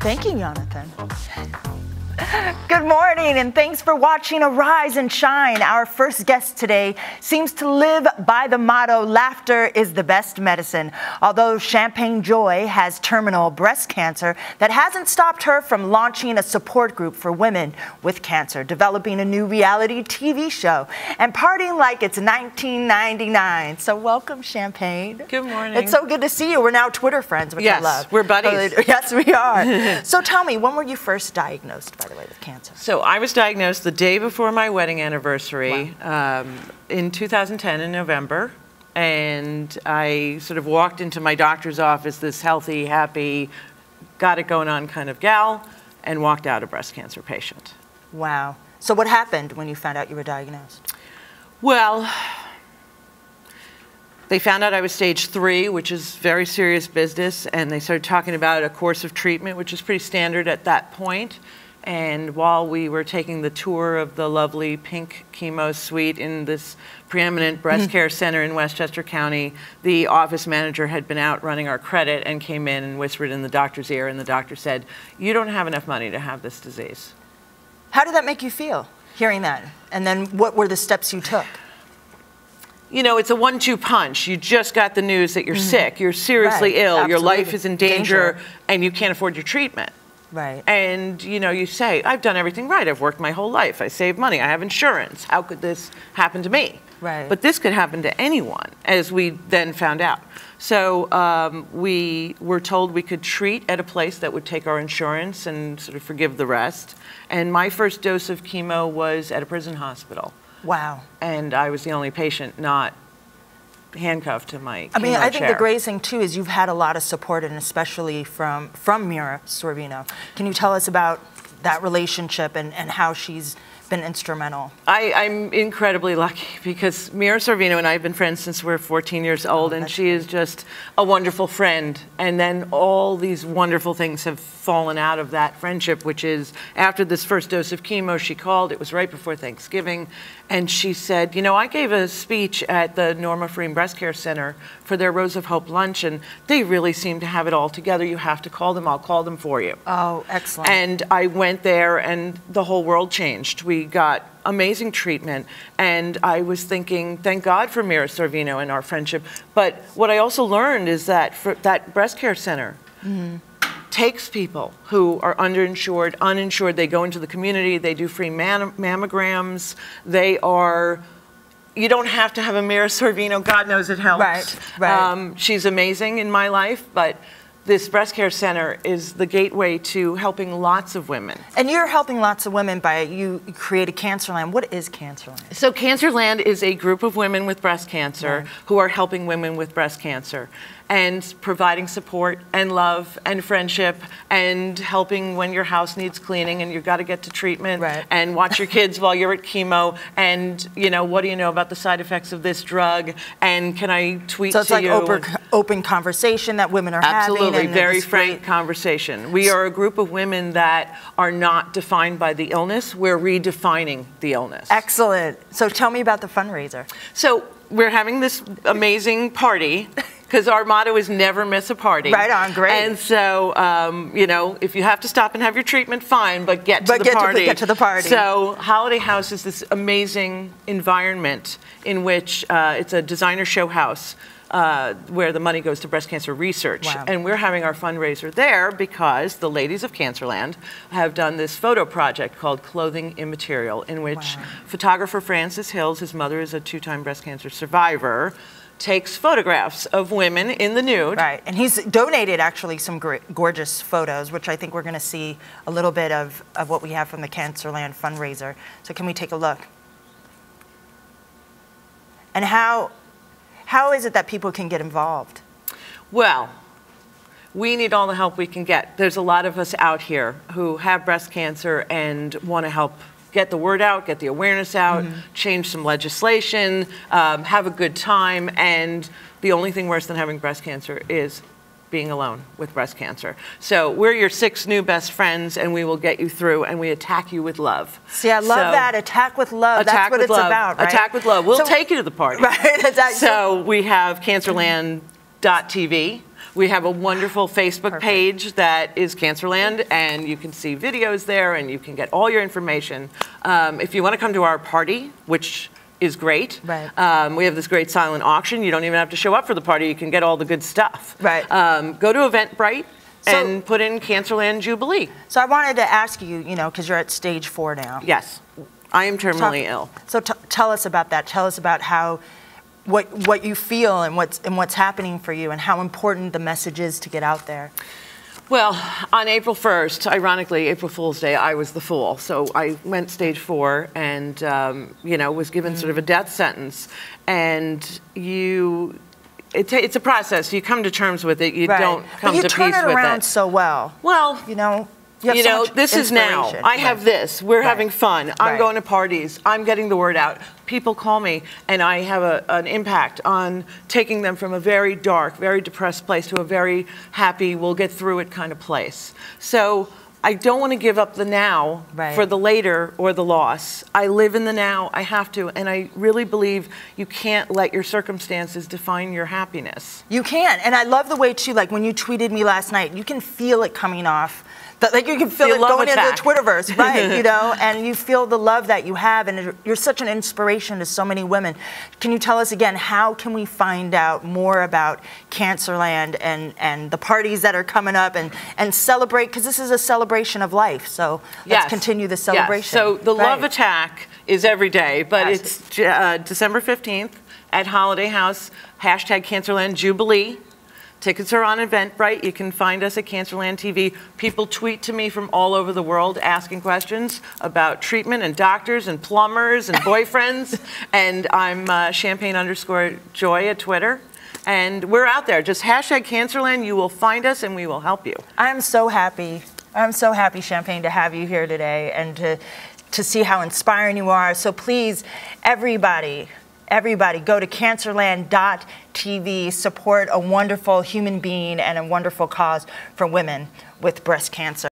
Thank you, Jonathan. Good morning, and thanks for watching Arise and Shine. Our first guest today seems to live by the motto, laughter is the best medicine. Although Champagne Joy has terminal breast cancer, that hasn't stopped her from launching a support group for women with cancer, developing a new reality TV show, and partying like it's 1999. So welcome, Champagne. Good morning. It's so good to see you. We're now Twitter friends, which I love. Yes, we're buddies. Yes, we are. So tell me, when were you first diagnosed, by the way, with cancer? So I was diagnosed the day before my wedding anniversary. Wow. In 2010 in November, and I sort of walked into my doctor's office, this healthy, happy, got it going on kind of gal, and walked out a breast cancer patient. Wow. So what happened when you found out you were diagnosed? Well, they found out I was stage 3, which is very serious business, and they started talking about a course of treatment, which is pretty standard at that point. And while we were taking the tour of the lovely pink chemo suite in this preeminent breast care center in Westchester County, the office manager had been out running our credit and came in and whispered in the doctor's ear, and the doctor said, "You don't have enough money to have this disease." How did that make you feel, hearing that? And then what were the steps you took? You know, it's a 1-2 punch. You just got the news that you're sick, you're seriously ill, Absolutely. your life is in danger, and you can't afford your treatment. Right. And, you know, you say, I've done everything right. I've worked my whole life. I saved money. I have insurance. How could this happen to me? Right. But this could happen to anyone, as we then found out. So we were told we could treat at a place that would take our insurance and sort of forgive the rest. And my first dose of chemo was at a prison hospital. Wow. And I was the only patient not handcuffed to my chemo I think chair. the greatest thing too is you've had a lot of support, and especially from Mira Sorvino. Can you tell us about that relationship and how she's been instrumental? I'm incredibly lucky because Mira Sorvino and I have been friends since we're 14 years old, and she is just a wonderful friend. And then all these wonderful things have fallen out of that friendship, which is after this first dose of chemo, she called. It was right before Thanksgiving. And she said, you know, I gave a speech at the Norma Freeman Breast Care Center for their Rose of Hope lunch, and they really seem to have it all together. You have to call them. I'll call them for you. Oh, excellent. And I went there, and the whole world changed. We got amazing treatment, and I was thinking, thank God for Mira Sorvino and our friendship. But what I also learned is that for that breast care center takes people who are underinsured, uninsured. They go into the community, they do free mammograms. They are, you don't have to have a Mira Sorvino. God knows it helps. Right, right. She's amazing in my life, but this breast care center is the gateway to helping lots of women. And you're helping lots of women by, you created Cancerland. What is Cancerland? So Cancerland is a group of women with breast cancer who are helping women with breast cancer and providing support and love and friendship and helping when your house needs cleaning and you've got to get to treatment and watch your kids while you're at chemo, and, you know, what do you know about the side effects of this drug, and can I tweet to you? So it's like open conversation that women are having. Absolutely, very frank conversation. We are a group of women that are not defined by the illness. We're redefining the illness. Excellent. So tell me about the fundraiser. So we're having this amazing party because our motto is never miss a party. Right on, great. And so, you know, if you have to stop and have your treatment, fine, but get to the party. Get to the party. So Holiday House is this amazing environment in which it's a designer show house where the money goes to breast cancer research. Wow. And we're having our fundraiser there because the ladies of Cancerland have done this photo project called Clothing Immaterial, in which photographer Francis Hills, his mother is a 2-time breast cancer survivor, takes photographs of women in the nude. Right, and he's donated actually some gorgeous photos, which I think we're gonna see a little bit of what we have from the Cancerland fundraiser. So can we take a look? And how is it that people can get involved? Well, we need all the help we can get. There's a lot of us out here who have breast cancer and want to help get the word out, get the awareness out, change some legislation, have a good time, and the only thing worse than having breast cancer is being alone with breast cancer. So we're your 6 new best friends, and we will get you through, and we attack you with love. See, I love that. Attack with love. That's what it's about, right? Attack with love. We'll take you to the party. Right. So we have Cancerland.tv. We have a wonderful Facebook page that is Cancerland, and you can see videos there, and you can get all your information. If you want to come to our party, which is great. Right. We have this great silent auction. You don't even have to show up for the party. You can get all the good stuff. Right. Go to Eventbrite and put in Cancerland Jubilee. So I wanted to ask you, because you're at stage 4 now. Yes. I am terminally ill. So tell us about that. Tell us about what you feel and what's happening for you and how important the message is to get out there. Well, on April 1st, ironically, April Fool's Day, I was the fool. So I went stage 4 and, was given sort of a death sentence. And it's a process. You come to terms with it. You don't come to peace with it. But you turn it around so well. Well, this is now. I have this. We're having fun. I'm going to parties. I'm getting the word out. People call me, and I have an impact on taking them from a very dark, very depressed place to a very happy, we'll get through it kind of place. So I don't want to give up the now for the later or the loss. I live in the now. I have to. And I really believe you can't let your circumstances define your happiness. You can't. And I love the way, too, like when you tweeted me last night, you can feel it coming off. Like you can feel it going into the Twitterverse, right? And you feel the love that you have, and you're such an inspiration to so many women. Can you tell us again, how can we find out more about Cancerland and the parties that are coming up and celebrate? Because this is a celebration of life, so let's continue the celebration. Yes. So the Love Attack is every day, but it's December 15th at Holiday House, #Cancerland Jubilee. Tickets are on Eventbrite. You can find us at Cancerland TV. People tweet to me from all over the world asking questions about treatment and doctors and plumbers and boyfriends. And I'm Champagne_Joy at Twitter. And we're out there. Just #Cancerland. You will find us and we will help you. I'm so happy. I'm so happy, Champagne, to have you here today and to see how inspiring you are. So please, everybody, go to Cancerland.tv, support a wonderful human being and a wonderful cause for women with breast cancer.